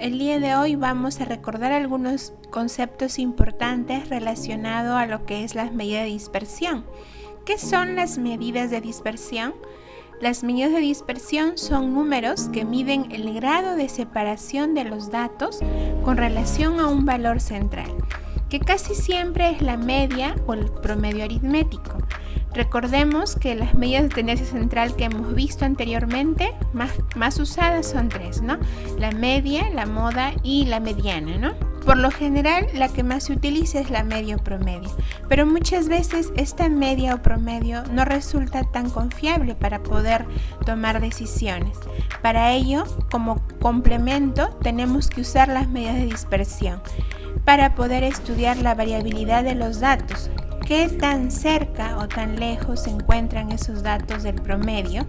el día de hoy vamos a recordar algunos conceptos importantes relacionados a lo que es las medidas de dispersión. ¿Qué son las medidas de dispersión? Las medidas de dispersión son números que miden el grado de separación de los datos con relación a un valor central, que casi siempre es la media o el promedio aritmético. Recordemos que las medidas de tendencia central que hemos visto anteriormente, más usadas son tres, ¿no? La media, la moda y la mediana, ¿no? Por lo general, la que más se utiliza es la media o promedio, pero muchas veces esta media o promedio no resulta tan confiable para poder tomar decisiones. Para ello, como complemento, tenemos que usar las medidas de dispersión para poder estudiar la variabilidad de los datos. Qué tan cerca o tan lejos se encuentran esos datos del promedio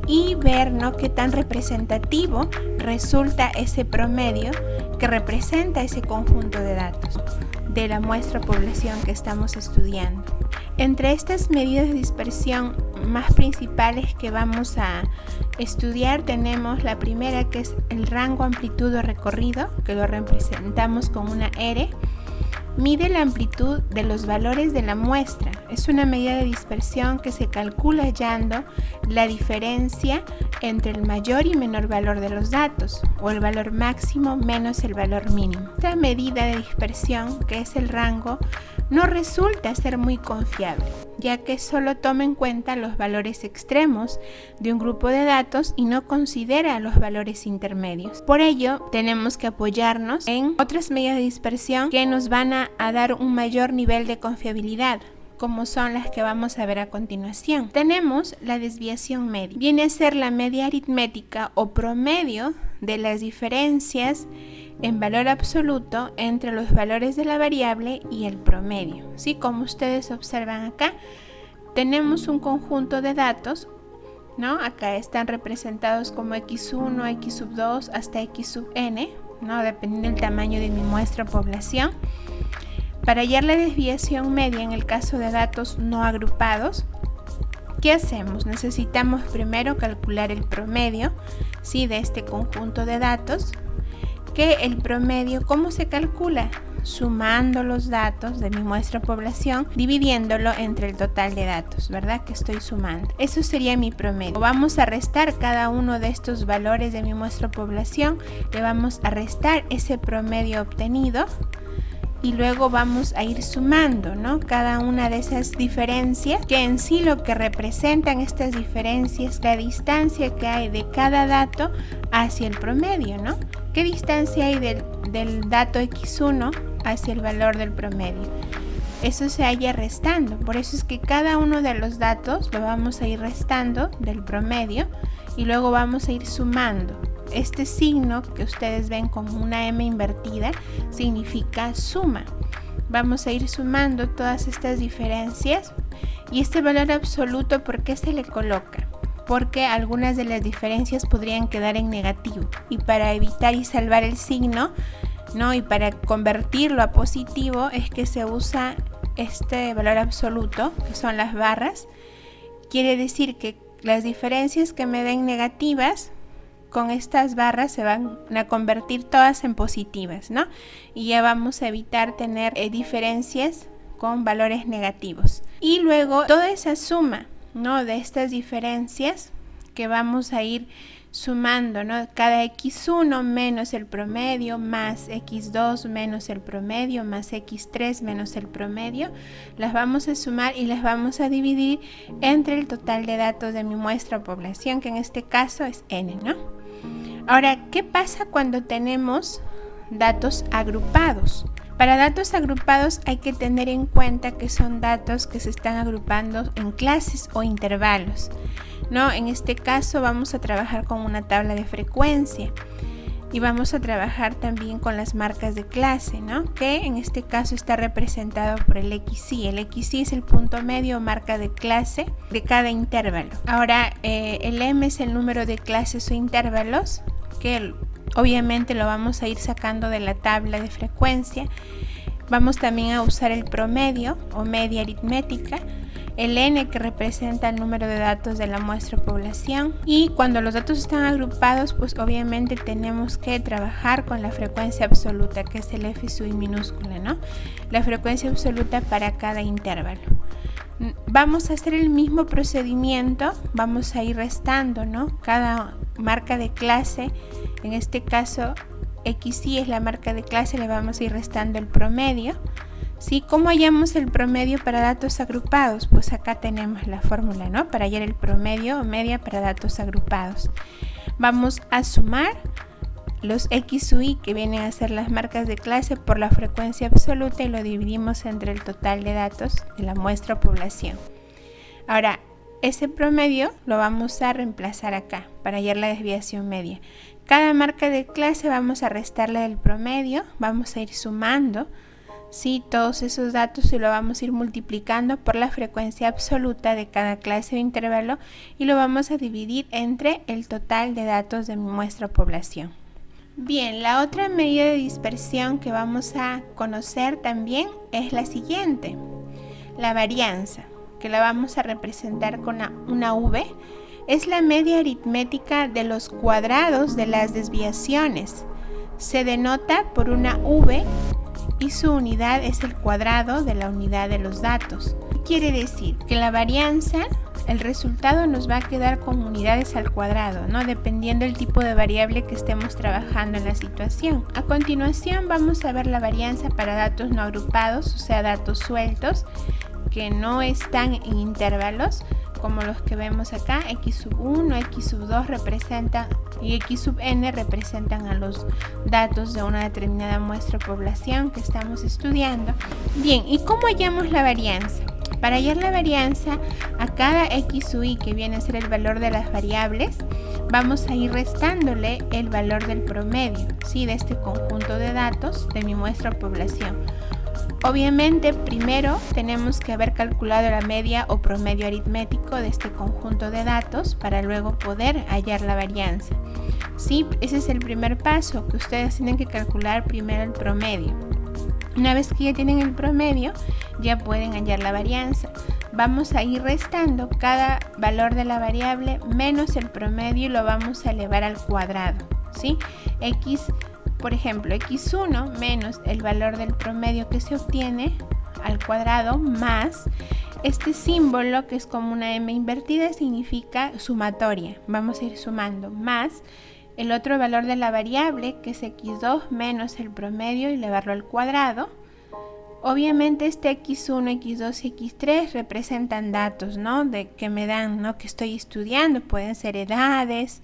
y ver, ¿no?, qué tan representativo resulta ese promedio que representa ese conjunto de datos de la muestra población que estamos estudiando. Entre estas medidas de dispersión más principales que vamos a estudiar tenemos la primera, que es el rango amplitud o recorrido, que lo representamos con una R. Mide la amplitud de los valores de la muestra. Es una medida de dispersión que se calcula hallando la diferencia entre el mayor y menor valor de los datos, o el valor máximo menos el valor mínimo. Esta medida de dispersión, que es el rango, no resulta ser muy confiable, ya que solo toma en cuenta los valores extremos de un grupo de datos y no considera los valores intermedios. Por ello, tenemos que apoyarnos en otras medidas de dispersión que nos van a dar un mayor nivel de confiabilidad, como son las que vamos a ver a continuación. Tenemos la desviación media. Viene a ser la media aritmética o promedio de las diferencias en valor absoluto entre los valores de la variable y el promedio. ¿Sí? Como ustedes observan acá, tenemos un conjunto de datos, ¿no? Acá están representados como x1, x2 hasta x sub n, ¿no?, dependiendo del tamaño de mi muestra o población. Para hallar la desviación media en el caso de datos no agrupados, ¿qué hacemos? Necesitamos primero calcular el promedio, ¿sí?, de este conjunto de datos. Que el promedio, ¿cómo se calcula? Sumando los datos de mi muestra población, dividiéndolo entre el total de datos, ¿verdad? Que estoy sumando. Eso sería mi promedio. Vamos a restar cada uno de estos valores de mi muestra población, le vamos a restar ese promedio obtenido y luego vamos a ir sumando, ¿no?, cada una de esas diferencias, que en sí lo que representan estas diferencias, la distancia que hay de cada dato hacia el promedio, ¿no? ¿Qué distancia hay del dato x1 hacia el valor del promedio? Eso se halla restando. Por eso es que cada uno de los datos lo vamos a ir restando del promedio y luego vamos a ir sumando. Este signo que ustedes ven como una M invertida significa suma. Vamos a ir sumando todas estas diferencias. Y este valor absoluto, ¿por qué se le coloca? Porque algunas de las diferencias podrían quedar en negativo. Y para evitar y salvar el signo, ¿no?, y para convertirlo a positivo, es que se usa este valor absoluto, que son las barras. Quiere decir que las diferencias que me den negativas, con estas barras se van a convertir todas en positivas, ¿no? Y ya vamos a evitar tener diferencias con valores negativos. Y luego toda esa suma, ¿no?, de estas diferencias que vamos a ir sumando, ¿no?, cada x1 menos el promedio más x2 menos el promedio más x3 menos el promedio, las vamos a sumar y las vamos a dividir entre el total de datos de mi muestra o población, que en este caso es n, ¿no? Ahora, ¿qué pasa cuando tenemos datos agrupados? Para datos agrupados hay que tener en cuenta que son datos que se están agrupando en clases o intervalos, ¿no? En este caso vamos a trabajar con una tabla de frecuencia y vamos a trabajar también con las marcas de clase, ¿no?, que en este caso está representado por el XY. El XY es el punto medio o marca de clase de cada intervalo. Ahora, el M es el número de clases o intervalos, que obviamente lo vamos a ir sacando de la tabla de frecuencia. Vamos también a usar el promedio o media aritmética. el n que representa el número de datos de la muestra o población, y cuando los datos están agrupados, pues obviamente tenemos que trabajar con la frecuencia absoluta, que es el f sub i minúscula, ¿no? La frecuencia absoluta para cada intervalo. Vamos a hacer el mismo procedimiento, vamos a ir restando, ¿no? Cada marca de clase, en este caso xi es la marca de clase, le vamos a ir restando el promedio. ¿Sí? ¿Cómo hallamos el promedio para datos agrupados? Pues acá tenemos la fórmula, ¿no? Para hallar el promedio o media para datos agrupados. Vamos a sumar los x sub i, que vienen a ser las marcas de clase, por la frecuencia absoluta y lo dividimos entre el total de datos de la muestra o población. Ahora, ese promedio lo vamos a reemplazar acá para hallar la desviación media. Cada marca de clase vamos a restarle del promedio, vamos a ir sumando, ¿sí?, todos esos datos y lo vamos a ir multiplicando por la frecuencia absoluta de cada clase o intervalo y lo vamos a dividir entre el total de datos de mi muestra o población. Bien, la otra medida de dispersión que vamos a conocer también es la siguiente, la varianza, que la vamos a representar con una V. Es la media aritmética de los cuadrados de las desviaciones. Se denota por una V y su unidad es el cuadrado de la unidad de los datos. ¿Qué quiere decir? Que la varianza, el resultado nos va a quedar con unidades al cuadrado, ¿no? Dependiendo del tipo de variable que estemos trabajando en la situación. A continuación vamos a ver la varianza para datos no agrupados, o sea, datos sueltos que no están en intervalos, como los que vemos acá. X sub 1, X sub 2 representan y X sub n representan a los datos de una determinada muestra o población que estamos estudiando. Bien, ¿y cómo hallamos la varianza? Para hallar la varianza a cada X sub i, que viene a ser el valor de las variables, vamos a ir restándole el valor del promedio, ¿sí?, de este conjunto de datos de mi muestra o población. Obviamente, primero tenemos que haber calculado la media o promedio aritmético de este conjunto de datos para luego poder hallar la varianza. Sí, ese es el primer paso, que ustedes tienen que calcular primero el promedio. Una vez que ya tienen el promedio, ya pueden hallar la varianza. Vamos a ir restando cada valor de la variable menos el promedio y lo vamos a elevar al cuadrado, ¿sí? Por ejemplo, x1 menos el valor del promedio que se obtiene al cuadrado más este símbolo, que es como una M invertida, significa sumatoria. Vamos a ir sumando más el otro valor de la variable, que es x2 menos el promedio, y elevarlo al cuadrado. Obviamente este x1, x2 y x3 representan datos, ¿no?, que me dan, ¿no?, que estoy estudiando. Pueden ser edades,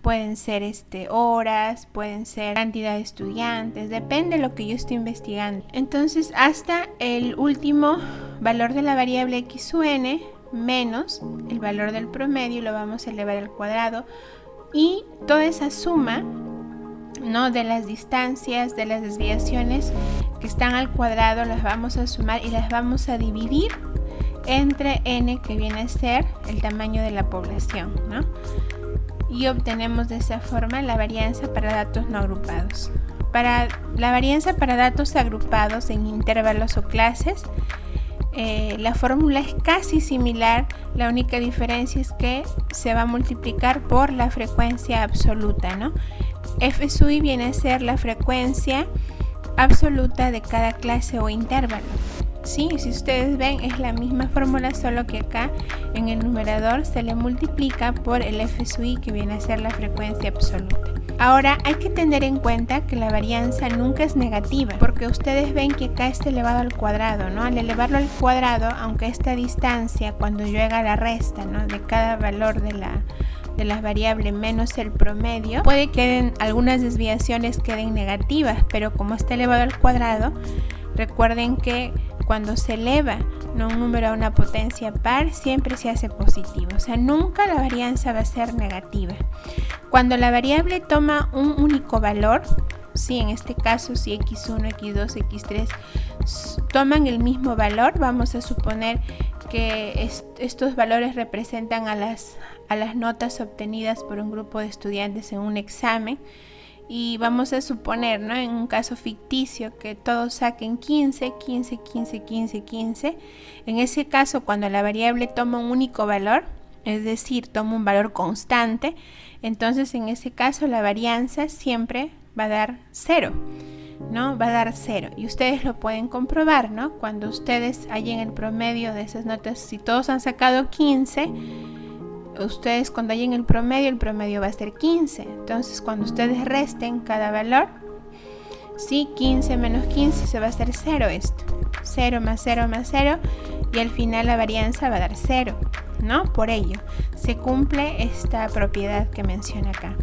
pueden ser horas, pueden ser cantidad de estudiantes, depende de lo que yo estoy investigando. Entonces, hasta el último valor de la variable x sub n menos el valor del promedio lo vamos a elevar al cuadrado, y toda esa suma, ¿no?, de las distancias, de las desviaciones que están al cuadrado, las vamos a sumar y las vamos a dividir entre n, que viene a ser el tamaño de la población, ¿no? Y obtenemos de esa forma la varianza para datos no agrupados. Para la varianza para datos agrupados en intervalos o clases, la fórmula es casi similar, la única diferencia es que se va a multiplicar por la frecuencia absoluta, ¿no? F sub i viene a ser la frecuencia absoluta de cada clase o intervalo. Sí, si ustedes ven, es la misma fórmula, solo que acá en el numerador se le multiplica por el f sub i, que viene a ser la frecuencia absoluta. Ahora hay que tener en cuenta que la varianza nunca es negativa, porque ustedes ven que acá está elevado al cuadrado, ¿no? Al elevarlo al cuadrado, aunque esta distancia, cuando yo haga la resta, ¿no?, de cada valor de las variables menos el promedio, puede que algunas desviaciones queden negativas, pero como está elevado al cuadrado, recuerden que cuando se eleva, ¿no?, un número a una potencia par, siempre se hace positivo. O sea, nunca la varianza va a ser negativa. Cuando la variable toma un único valor, sí, en este caso, si x1, x2, x3 toman el mismo valor, vamos a suponer que estos valores representan a las notas obtenidas por un grupo de estudiantes en un examen, y vamos a suponer, ¿no?, en un caso ficticio que todos saquen 15, 15, 15, 15, 15. En ese caso, cuando la variable toma un único valor, es decir, toma un valor constante, entonces en ese caso la varianza siempre va a dar 0, ¿no? Va a dar 0. Y ustedes lo pueden comprobar, ¿no? Cuando ustedes hallen el promedio de esas notas, si todos han sacado 15, ustedes cuando hallen el promedio va a ser 15. Entonces cuando ustedes resten cada valor, ¿sí? 15 menos 15 se va a hacer 0 esto. 0 más 0 más 0 y al final la varianza va a dar 0, ¿no? Por ello se cumple esta propiedad que menciona acá.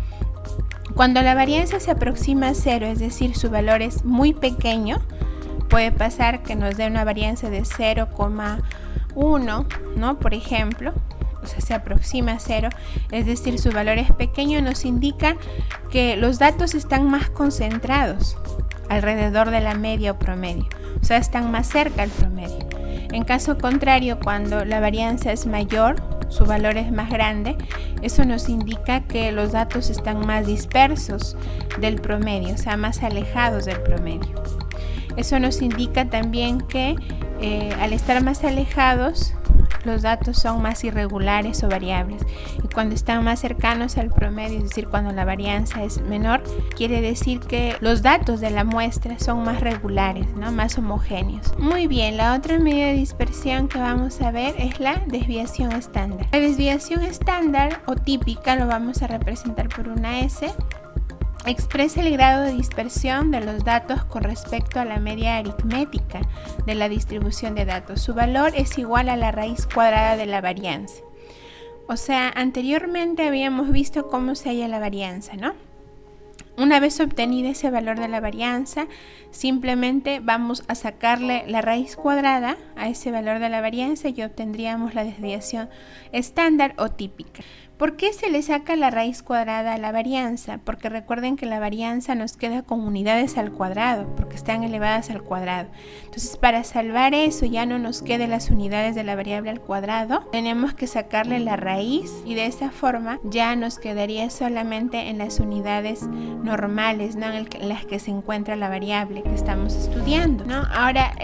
Cuando la varianza se aproxima a 0, es decir, su valor es muy pequeño, puede pasar que nos dé una varianza de 0,1, ¿no? Por ejemplo, o sea, se aproxima a 0, es decir, su valor es pequeño, nos indica que los datos están más concentrados alrededor de la media o promedio, o sea, están más cerca al promedio. En caso contrario, cuando la varianza es mayor, su valor es más grande, eso nos indica que los datos están más dispersos del promedio, o sea, más alejados del promedio. Eso nos indica también que al estar más alejados, los datos son más irregulares o variables. Y cuando están más cercanos al promedio, es decir, cuando la varianza es menor, quiere decir que los datos de la muestra son más regulares, ¿no? Más homogéneos. Muy bien, la otra medida de dispersión que vamos a ver es la desviación estándar. La desviación estándar o típica lo vamos a representar por una S. Expresa el grado de dispersión de los datos con respecto a la media aritmética de la distribución de datos. Su valor es igual a la raíz cuadrada de la varianza. O sea, anteriormente habíamos visto cómo se halla la varianza, ¿no? Una vez obtenido ese valor de la varianza, simplemente vamos a sacarle la raíz cuadrada a ese valor de la varianza y obtendríamos la desviación estándar o típica. ¿Por qué se le saca la raíz cuadrada a la varianza? Porque recuerden que la varianza nos queda con unidades al cuadrado, porque están elevadas al cuadrado. Entonces, para salvar eso, ya no nos queden las unidades de la variable al cuadrado, tenemos que sacarle la raíz y de esa forma ya nos quedaría solamente en las unidades normales, ¿no?, en las que se encuentra la variable que estamos estudiando, ¿no? Ahora,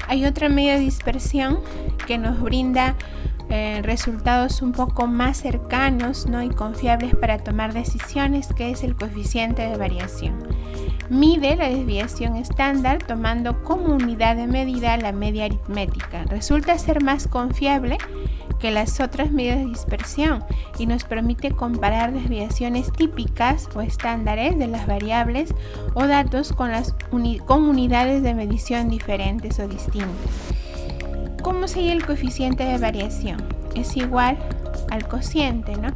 hay otra medida de dispersión que nos brinda resultados un poco más cercanos, ¿no?, y confiables para tomar decisiones, que es el coeficiente de variación. Mide la desviación estándar tomando como unidad de medida la media aritmética. Resulta ser más confiable que las otras medidas de dispersión y nos permite comparar desviaciones típicas o estándares de las variables o datos con unidades de medición diferentes o distintas. ¿Cómo sería el coeficiente de variación? Es igual al cociente, ¿no?,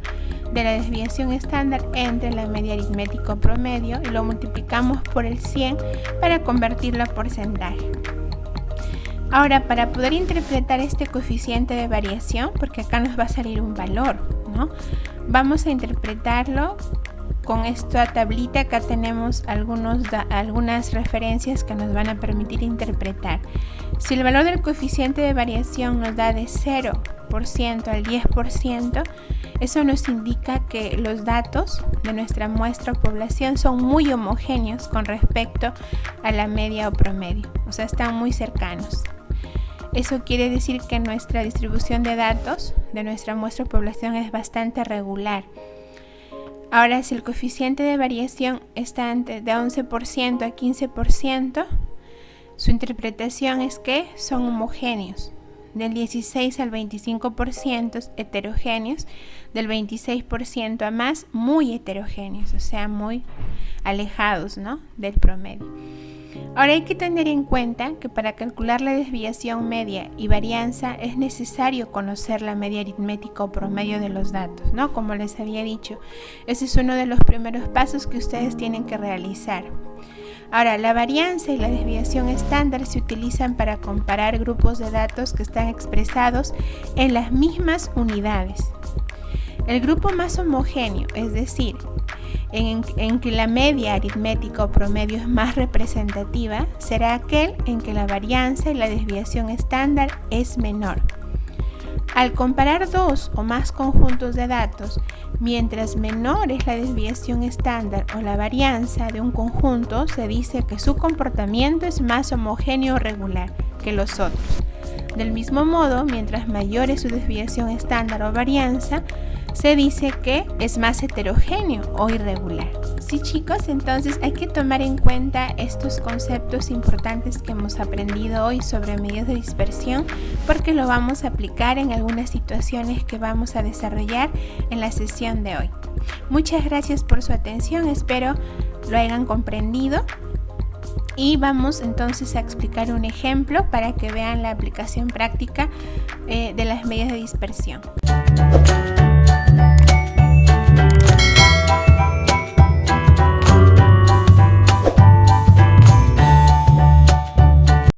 de la desviación estándar entre la media aritmética promedio y lo multiplicamos por el 100 para convertirlo a porcentaje. Ahora, para poder interpretar este coeficiente de variación, porque acá nos va a salir un valor, ¿no?, vamos a interpretarlo con esta tablita. Acá tenemos algunas referencias que nos van a permitir interpretar. Si el valor del coeficiente de variación nos da de 0% al 10%, eso nos indica que los datos de nuestra muestra o población son muy homogéneos con respecto a la media o promedio, o sea, están muy cercanos. Eso quiere decir que nuestra distribución de datos de nuestra muestra o población es bastante regular. Ahora, si el coeficiente de variación está de 11% a 15%, su interpretación es que son homogéneos. Del 16 al 25% heterogéneos, del 26% a más muy heterogéneos, o sea, muy alejados, ¿no?, del promedio. Ahora hay que tener en cuenta que para calcular la desviación media y varianza es necesario conocer la media aritmética o promedio de los datos, ¿no? Como les había dicho, ese es uno de los primeros pasos que ustedes tienen que realizar. Ahora, la varianza y la desviación estándar se utilizan para comparar grupos de datos que están expresados en las mismas unidades. El grupo más homogéneo, es decir, en que la media aritmética o promedio es más representativa, será aquel en que la varianza y la desviación estándar es menor. Al comparar dos o más conjuntos de datos, mientras menor es la desviación estándar o la varianza de un conjunto, se dice que su comportamiento es más homogéneo o regular que los otros. Del mismo modo, mientras mayor es su desviación estándar o varianza, se dice que es más heterogéneo o irregular. Sí, chicos, entonces hay que tomar en cuenta estos conceptos importantes que hemos aprendido hoy sobre medidas de dispersión, porque lo vamos a aplicar en algunas situaciones que vamos a desarrollar en la sesión de hoy. Muchas gracias por su atención, espero lo hayan comprendido. Y vamos entonces a explicar un ejemplo para que vean la aplicación práctica de las medidas de dispersión.